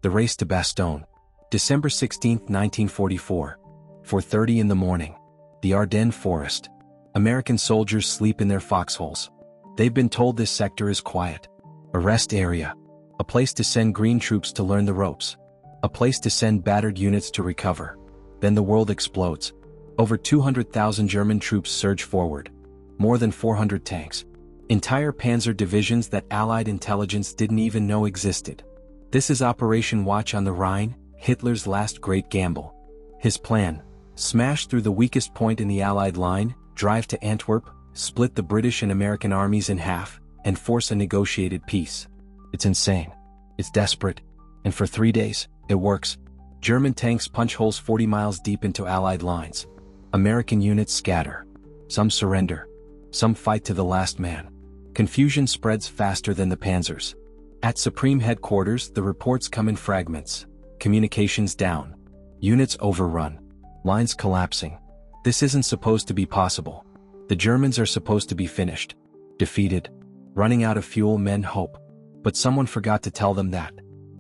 The race to Bastogne. December 16, 1944. 4:30 in the morning. The Ardennes forest. American soldiers sleep in their foxholes. They've been told this sector is quiet. A rest area. A place to send green troops to learn the ropes. A place to send battered units to recover. Then the world explodes. Over 200,000 German troops surge forward. More than 400 tanks. Entire panzer divisions that Allied intelligence didn't even know existed. This is Operation Watch on the Rhine, Hitler's last great gamble. His plan: smash through the weakest point in the Allied line, drive to Antwerp, split the British and American armies in half, and force a negotiated peace. It's insane. It's desperate. And for 3 days, it works. German tanks punch holes 40 miles deep into Allied lines. American units scatter. Some surrender. Some fight to the last man. Confusion spreads faster than the panzers. At Supreme Headquarters, the reports come in fragments. Communications down. Units overrun. Lines collapsing. This isn't supposed to be possible. The Germans are supposed to be finished. Defeated. Running out of fuel, men hope. But someone forgot to tell them that.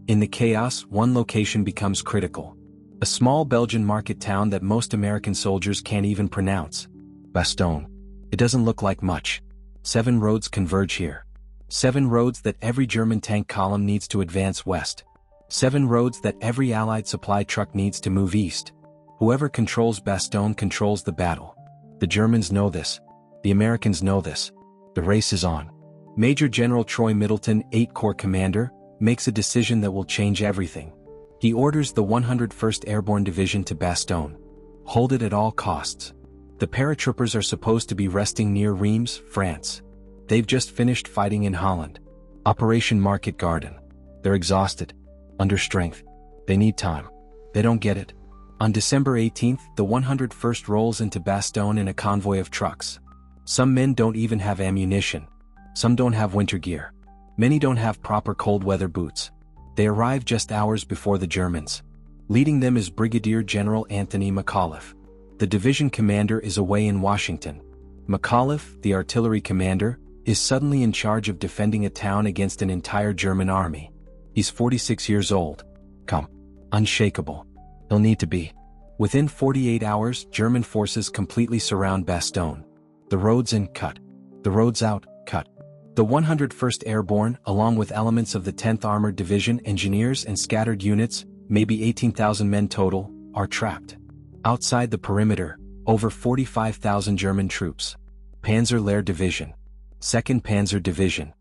In the chaos, one location becomes critical. A small Belgian market town that most American soldiers can't even pronounce. Bastogne. It doesn't look like much. 7 roads converge here. 7 roads that every German tank column needs to advance west. 7 roads that every Allied supply truck needs to move east. Whoever controls Bastogne controls the battle. The Germans know this. The Americans know this. The race is on. Major General Troy Middleton, 8 Corps commander, makes a decision that will change everything. He orders the 101st Airborne Division to Bastogne. Hold it at all costs. The paratroopers are supposed to be resting near Reims, France. They've just finished fighting in Holland. Operation Market Garden. They're exhausted. Under strength. They need time. They don't get it. On December 18th, the 101st rolls into Bastogne in a convoy of trucks. Some men don't even have ammunition. Some don't have winter gear. Many don't have proper cold weather boots. They arrive just hours before the Germans. Leading them is Brigadier General Anthony McAuliffe. The division commander is away in Washington. McAuliffe, the artillery commander, is suddenly in charge of defending a town against an entire German army. He's 46 years old. Calm. Unshakable. He'll need to be. Within 48 hours, German forces completely surround Bastogne. The roads in, cut. The roads out, cut. The 101st Airborne, along with elements of the 10th Armored Division, engineers and scattered units, maybe 18,000 men total, are trapped. Outside the perimeter, over 45,000 German troops. Panzer Lehr Division. 2nd Panzer Division.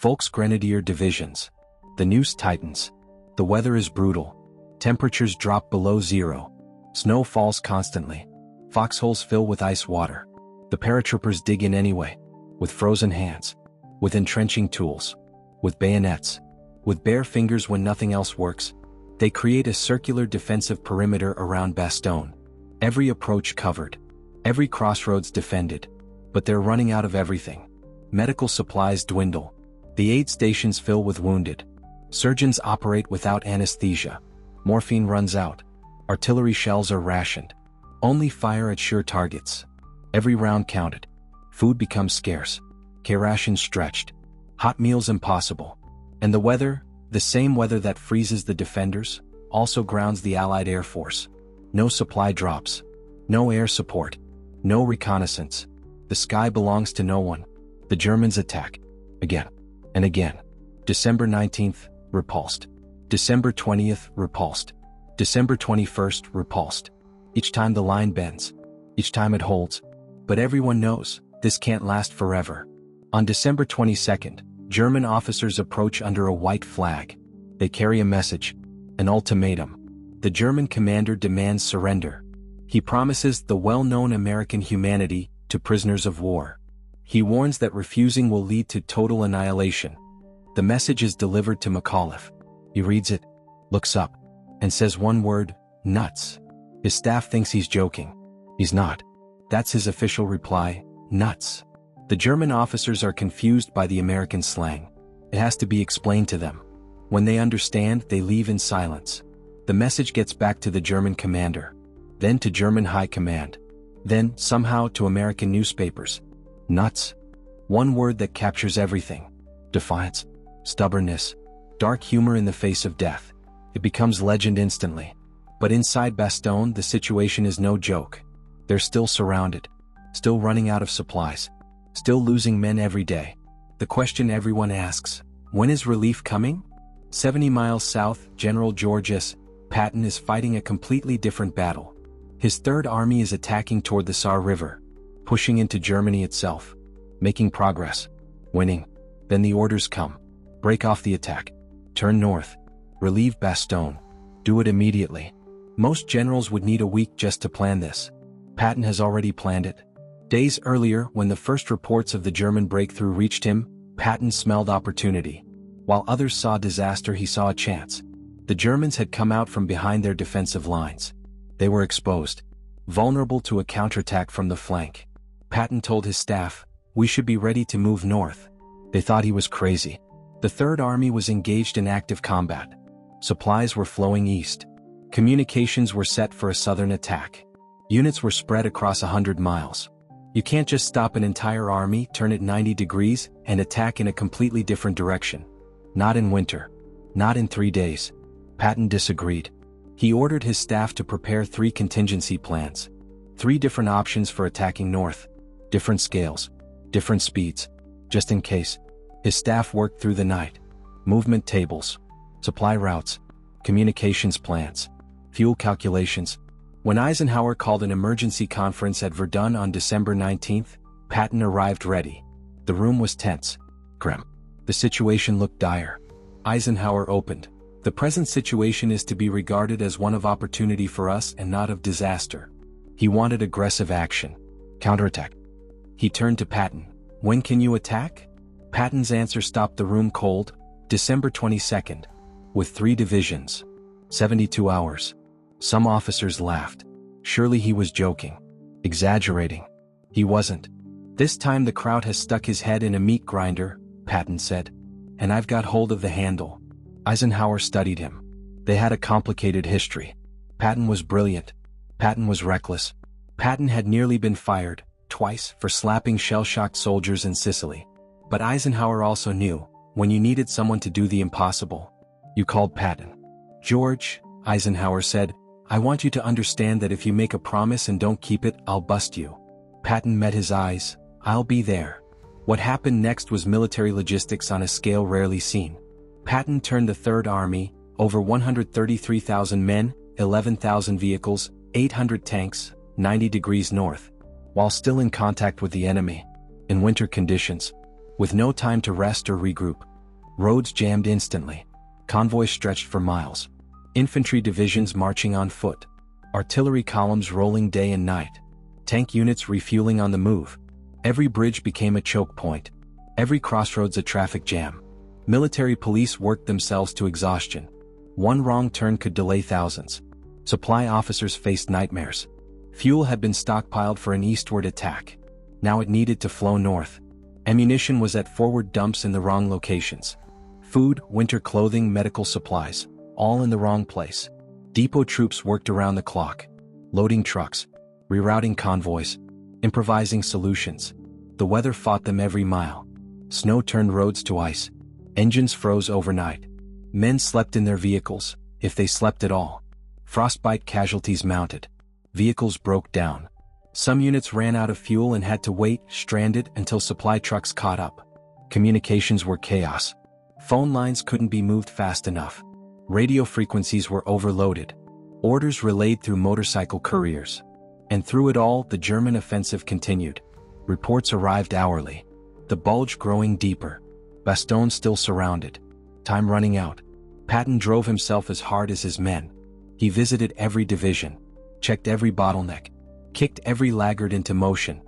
Volksgrenadier Divisions. The noose tightens. The weather is brutal. Temperatures drop below zero. Snow falls constantly. Foxholes fill with ice water. The paratroopers dig in anyway. With frozen hands. With entrenching tools. With bayonets. With bare fingers when nothing else works. They create a circular defensive perimeter around Bastogne. Every approach covered. Every crossroads defended. But they're running out of everything. Medical supplies dwindle. The aid stations fill with wounded. Surgeons operate without anesthesia. Morphine runs out. Artillery shells are rationed. Only fire at sure targets. Every round counted. Food becomes scarce. Rations stretched. Hot meals impossible. And the weather, the same weather that freezes the defenders, also grounds the Allied Air Force. No supply drops. No air support. No reconnaissance. The sky belongs to no one. The Germans attack. Again. And again. December 19th, repulsed. December 20th, repulsed. December 21st, repulsed. Each time the line bends. Each time it holds. But everyone knows, this can't last forever. On December 22nd, German officers approach under a white flag. They carry a message. An ultimatum. The German commander demands surrender. He promises the well-known American humanity to prisoners of war. He warns that refusing will lead to total annihilation. The message is delivered to McAuliffe. He reads it, looks up, and says one word, nuts. His staff thinks he's joking. He's not. That's his official reply, nuts. The German officers are confused by the American slang. It has to be explained to them. When they understand, they leave in silence. The message gets back to the German commander. Then to German high command. Then, somehow, to American newspapers. Nuts. One word that captures everything. Defiance. Stubbornness. Dark humor in the face of death. It becomes legend instantly. But inside Bastogne, the situation is no joke. They're still surrounded, still running out of supplies, still losing men every day. The question everyone asks, when is relief coming? 70 miles south, General George S. Patton is fighting a completely different battle. His Third Army is attacking toward the Saar River, pushing into Germany itself, making progress, winning. Then the orders come. Break off the attack. Turn north. Relieve Bastogne. Do it immediately. Most generals would need a week just to plan this. Patton has already planned it. Days earlier, when the first reports of the German breakthrough reached him, Patton smelled opportunity. While others saw disaster, he saw a chance. The Germans had come out from behind their defensive lines. They were exposed, vulnerable to a counterattack from the flank. Patton told his staff, "We should be ready to move north." They thought he was crazy. The Third Army was engaged in active combat. Supplies were flowing east. Communications were set for a southern attack. Units were spread across 100 miles. You can't just stop an entire army, turn it 90 degrees, and attack in a completely different direction. Not in winter. Not in 3 days. Patton disagreed. He ordered his staff to prepare 3 contingency plans. 3 different options for attacking north. Different scales. Different speeds. Just in case. His staff worked through the night. Movement tables. Supply routes. Communications plans. Fuel calculations. When Eisenhower called an emergency conference at Verdun on December 19th, Patton arrived ready. The room was tense. Grim. The situation looked dire. Eisenhower opened. "The present situation is to be regarded as one of opportunity for us and not of disaster." He wanted aggressive action. Counterattack. He turned to Patton. "When can you attack?" Patton's answer stopped the room cold. December 22nd. With 3 divisions. 72 hours. Some officers laughed. Surely he was joking. Exaggerating. He wasn't. "This time the crowd has stuck his head in a meat grinder," Patton said. "And I've got hold of the handle." Eisenhower studied him. They had a complicated history. Patton was brilliant. Patton was reckless. Patton had nearly been fired, twice, for slapping shell-shocked soldiers in Sicily. But Eisenhower also knew, when you needed someone to do the impossible, you called Patton. "George," Eisenhower said, "I want you to understand that if you make a promise and don't keep it, I'll bust you." Patton met his eyes. "I'll be there." What happened next was military logistics on a scale rarely seen. Patton turned the Third Army, over 133,000 men, 11,000 vehicles, 800 tanks, 90 degrees north, while still in contact with the enemy, in winter conditions, with no time to rest or regroup. Roads jammed instantly. Convoys stretched for miles. Infantry divisions marching on foot. Artillery columns rolling day and night. Tank units refueling on the move. Every bridge became a choke point. Every crossroads a traffic jam. Military police worked themselves to exhaustion. One wrong turn could delay thousands. Supply officers faced nightmares. Fuel had been stockpiled for an eastward attack. Now it needed to flow north. Ammunition was at forward dumps in the wrong locations. Food, winter clothing, medical supplies, all in the wrong place. Depot troops worked around the clock. Loading trucks. Rerouting convoys. Improvising solutions. The weather fought them every mile. Snow turned roads to ice. Engines froze overnight. Men slept in their vehicles, if they slept at all. Frostbite casualties mounted. Vehicles broke down. Some units ran out of fuel and had to wait, stranded, until supply trucks caught up. Communications were chaos. Phone lines couldn't be moved fast enough. Radio frequencies were overloaded. Orders relayed through motorcycle couriers. And through it all, the German offensive continued. Reports arrived hourly. The bulge growing deeper. Bastogne still surrounded. Time running out. Patton drove himself as hard as his men. He visited every division. Checked every bottleneck. Kicked every laggard into motion.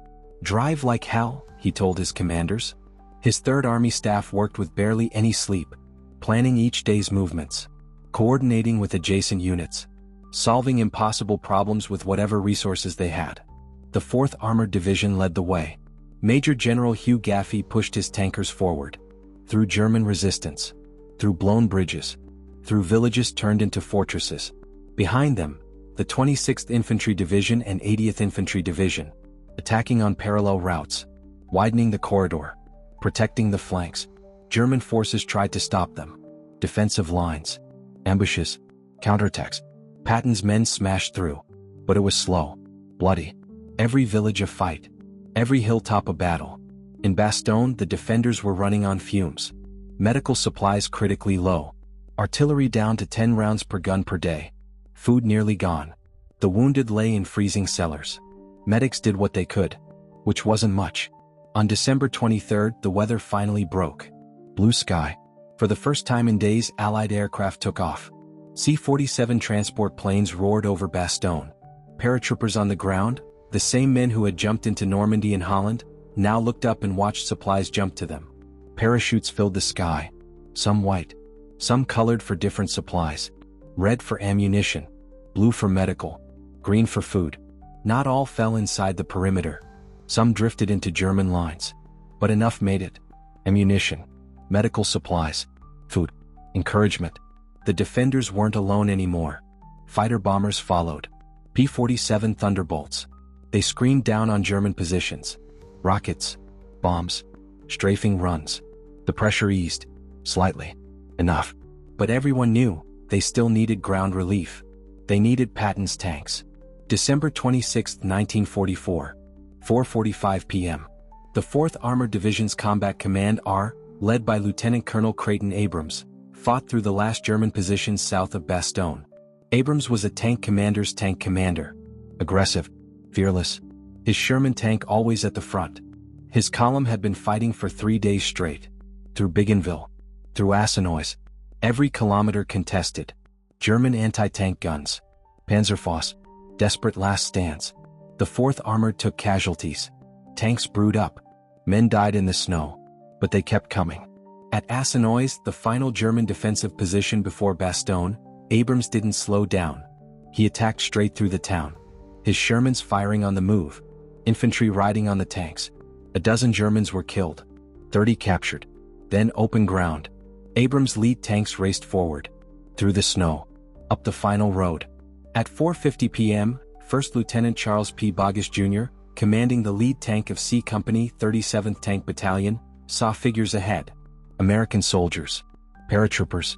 "Drive like hell," he told his commanders. His Third Army staff worked with barely any sleep. Planning each day's movements. Coordinating with adjacent units. Solving impossible problems with whatever resources they had. The 4th Armored Division led the way. Major General Hugh Gaffey pushed his tankers forward. Through German resistance. Through blown bridges. Through villages turned into fortresses. Behind them, the 26th Infantry Division and 80th Infantry Division, attacking on parallel routes, widening the corridor, protecting the flanks. German forces tried to stop them. Defensive lines. Ambushes. Counterattacks. Patton's men smashed through. But it was slow. Bloody. Every village a fight. Every hilltop a battle. In Bastogne, the defenders were running on fumes. Medical supplies critically low. Artillery down to 10 rounds per gun per day. Food nearly gone. The wounded lay in freezing cellars. Medics did what they could, which wasn't much. On December 23, the weather finally broke. Blue sky. For the first time in days, Allied aircraft took off. C-47 transport planes roared over Bastogne. Paratroopers on the ground, the same men who had jumped into Normandy and Holland, now looked up and watched supplies jump to them. Parachutes filled the sky. Some white. Some colored for different supplies. Red for ammunition. Blue for medical. Green for food. Not all fell inside the perimeter. Some drifted into German lines. But enough made it. Ammunition. Medical supplies. Food. Encouragement. The defenders weren't alone anymore. Fighter bombers followed. P-47 Thunderbolts. They screamed down on German positions. Rockets. Bombs. Strafing runs. The pressure eased. Slightly. Enough. But everyone knew, they still needed ground relief. They needed Patton's tanks. December 26, 1944. 4:45 p.m. The 4th Armored Division's Combat Command R, led by Lieutenant Colonel Creighton Abrams, fought through the last German positions south of Bastogne. Abrams was a tank commander's tank commander. Aggressive. Fearless. His Sherman tank always at the front. His column had been fighting for 3 days straight. Through Bougainville. Through Ardennes. Every kilometer contested. German anti-tank guns. Panzerfaust. Desperate last stands. The 4th Armored took casualties. Tanks brewed up. Men died in the snow. But they kept coming. At Ardennes, the final German defensive position before Bastogne, Abrams didn't slow down. He attacked straight through the town. His Shermans firing on the move. Infantry riding on the tanks. A dozen Germans were killed. 30 captured. Then open ground. Abrams' lead tanks raced forward. Through the snow. Up the final road. At 4:50 p.m., 1st Lieutenant Charles P. Bogus Jr., commanding the lead tank of C Company 37th Tank Battalion, saw figures ahead. American soldiers. Paratroopers.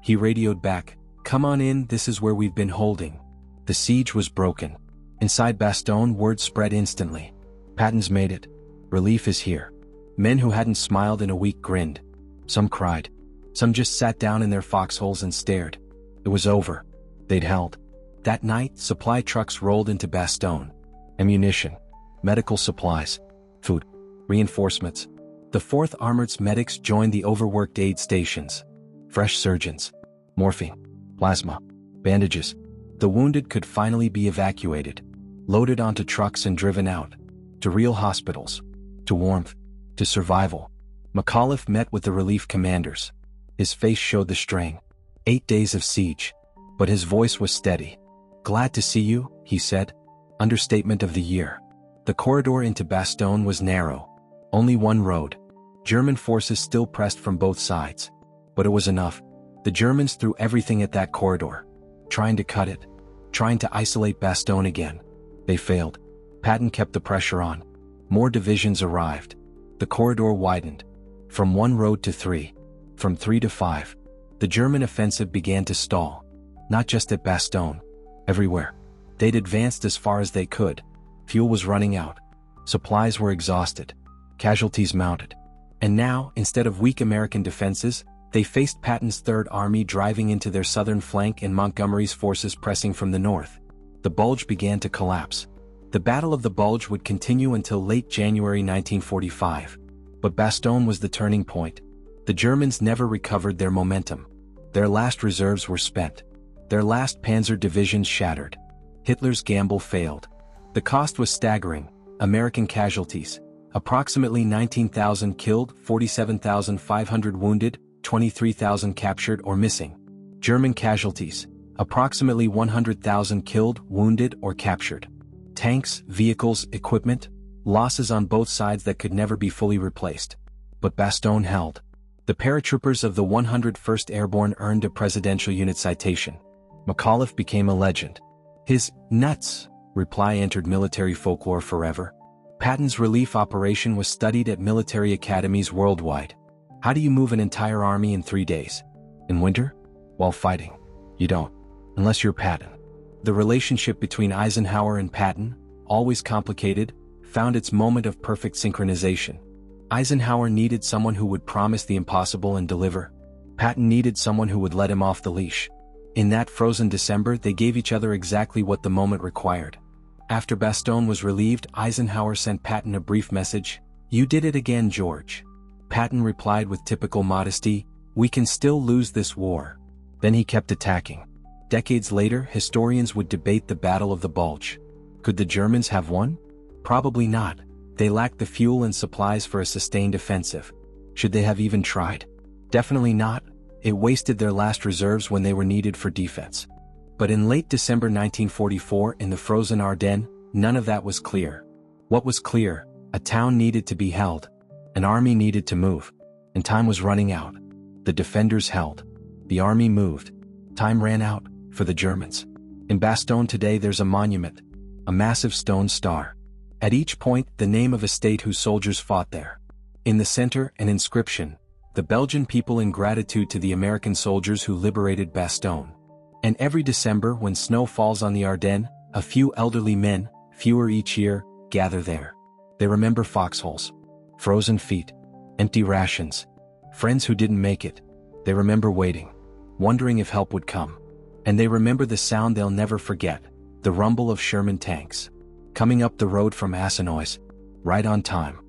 He radioed back, "Come on in, this is where we've been holding." The siege was broken. Inside Bastogne, word spread instantly. Patton's made it. Relief is here. Men who hadn't smiled in a week grinned. Some cried. Some just sat down in their foxholes and stared. It was over. They'd held. That night, supply trucks rolled into Bastogne. Ammunition. Medical supplies. Food. Reinforcements. The 4th Armored's medics joined the overworked aid stations. Fresh surgeons. Morphine. Plasma. Bandages. The wounded could finally be evacuated. Loaded onto trucks and driven out. To real hospitals. To warmth. To survival. McAuliffe met with the relief commanders. His face showed the strain. 8 days of siege. But his voice was steady. "Glad to see you," he said. Understatement of the year. The corridor into Bastogne was narrow. Only one road. German forces still pressed from both sides. But it was enough. The Germans threw everything at that corridor. Trying to cut it. Trying to isolate Bastogne again. They failed. Patton kept the pressure on. More divisions arrived. The corridor widened. From 1 road to 3. From 3 to 5. The German offensive began to stall. Not just at Bastogne. Everywhere. They'd advanced as far as they could. Fuel was running out. Supplies were exhausted. Casualties mounted. And now, instead of weak American defenses, they faced Patton's Third Army driving into their southern flank and Montgomery's forces pressing from the north. The Bulge began to collapse. The Battle of the Bulge would continue until late January 1945. But Bastogne was the turning point. The Germans never recovered their momentum. Their last reserves were spent. Their last panzer divisions shattered. Hitler's gamble failed. The cost was staggering. American casualties. Approximately 19,000 killed, 47,500 wounded, 23,000 captured or missing. German casualties. Approximately 100,000 killed, wounded or captured. Tanks, vehicles, equipment. Losses on both sides that could never be fully replaced. But Bastogne held. The paratroopers of the 101st Airborne earned a Presidential Unit Citation. McAuliffe became a legend. His "nuts" reply entered military folklore forever. Patton's relief operation was studied at military academies worldwide. How do you move an entire army in 3 days? In winter? While fighting? You don't. unless you're Patton. The relationship between Eisenhower and Patton, always complicated, found its moment of perfect synchronization. Eisenhower needed someone who would promise the impossible and deliver. Patton needed someone who would let him off the leash. In that frozen December, they gave each other exactly what the moment required. After Bastogne was relieved, Eisenhower sent Patton a brief message, "You did it again, George." Patton replied with typical modesty, "We can still lose this war." Then he kept attacking. Decades later, historians would debate the Battle of the Bulge. Could the Germans have won? Probably not. They lacked the fuel and supplies for a sustained offensive. Should they have even tried? Definitely not. It wasted their last reserves when they were needed for defense. But in late December 1944, in the frozen Ardennes, none of that was clear. What was clear? A town needed to be held. An army needed to move. And time was running out. The defenders held. The army moved. Time ran out, for the Germans. In Bastogne today there's a monument. A massive stone star. At each point, the name of a state whose soldiers fought there. In the center, an inscription. The Belgian people in gratitude to the American soldiers who liberated Bastogne. And every December when snow falls on the Ardennes, a few elderly men, fewer each year, gather there. They remember foxholes. Frozen feet. Empty rations. Friends who didn't make it. They remember waiting. Wondering if help would come. And they remember the sound they'll never forget. The rumble of Sherman tanks. Coming up the road from Eisenhower. Right on time.